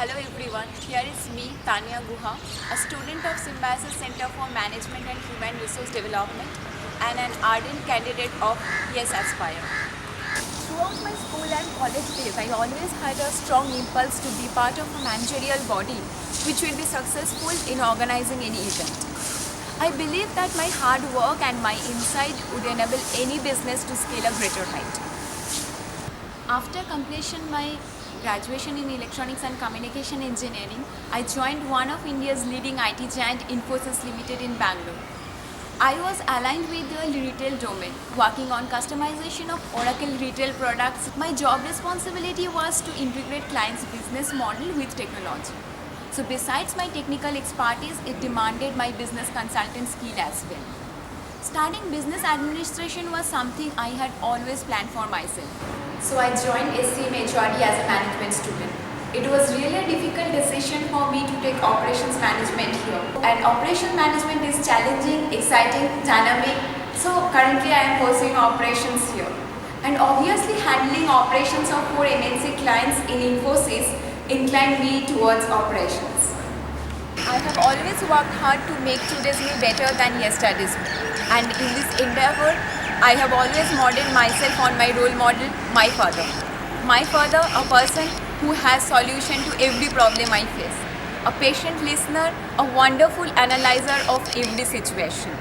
Hello everyone, here is me, Tanya Guha, a student of Symbiosis Center for Management and Human Resource Development and an ardent candidate of Yes Aspire. Throughout my school and college days, I always had a strong impulse to be part of a managerial body which will be successful in organizing any event. I believe that my hard work and my insight would enable any business to scale a greater height. After completion my graduation in Electronics and Communication Engineering, I joined one of India's leading IT giant, Infosys Limited in Bangalore. I was aligned with the retail domain, working on customization of Oracle retail products. My job responsibility was to integrate clients' business model with technology. So besides my technical expertise, it demanded my business consultant skill as well. Studying business administration was something I had always planned for myself. So I joined SCM HRD as a management student. It was really a difficult decision for me to take operations management here. And operations management is challenging, exciting, dynamic. So currently I am pursuing operations here. And obviously handling operations of 4 MNC clients in Infosys inclined me towards operations. I have always worked hard to make today's me better than yesterday's me. And in this endeavor, I have always modeled myself on my role model, my father. My father, a person who has solution to every problem I face. A patient listener, a wonderful analyzer of every situation.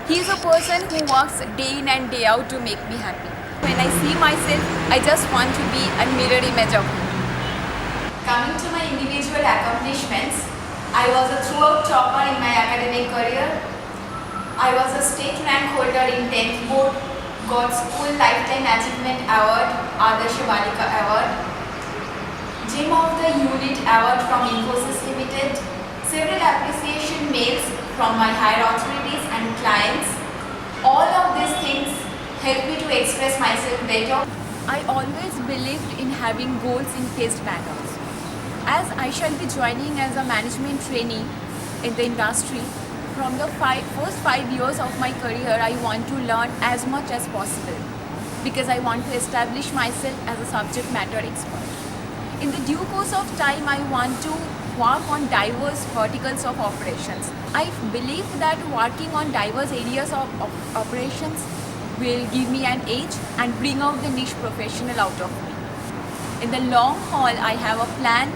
He is a person who works day in and day out to make me happy. When I see myself, I just want to be a mirror image of him. Coming to my individual accomplishments, I was a throughout topper in my academic career. I was a state rank holder in 10th board, got School Lifetime Achievement Award, Adarsh Balika Award, Gem of the Unit Award from Infosys Limited, several appreciation mails from my higher authorities and clients. All of these things help me to express myself better. I always believed in having goals in phased manners. As I shall be joining as a management trainee in the industry, from the first 5 years of my career, I want to learn as much as possible because I want to establish myself as a subject matter expert. In the due course of time, I want to work on diverse verticals of operations. I believe that working on diverse areas of operations will give me an edge and bring out the niche professional out of me. In the long haul, I have a plan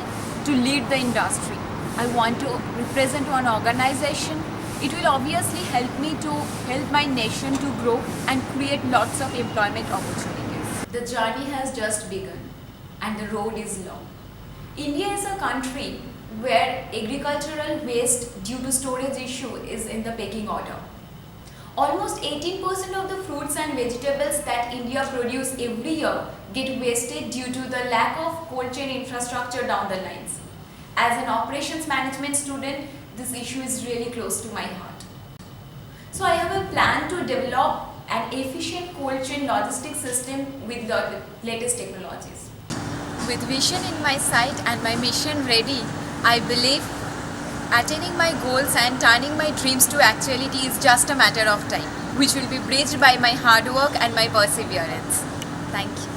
to lead the industry. I want to represent one organization. It will obviously help me to help my nation to grow and create lots of employment opportunities. The journey has just begun and the road is long. India is a country where agricultural waste due to storage issue is in the pecking order. Almost 18% of the fruits and vegetables that India produces every year get wasted due to the lack of cold chain infrastructure down the lines. As an operations management student, this issue is really close to my heart. So I have a plan to develop an efficient cold chain logistics system with the latest technologies. With vision in my sight and my mission ready, I believe attaining my goals and turning my dreams to actuality is just a matter of time, which will be bridged by my hard work and my perseverance. Thank you.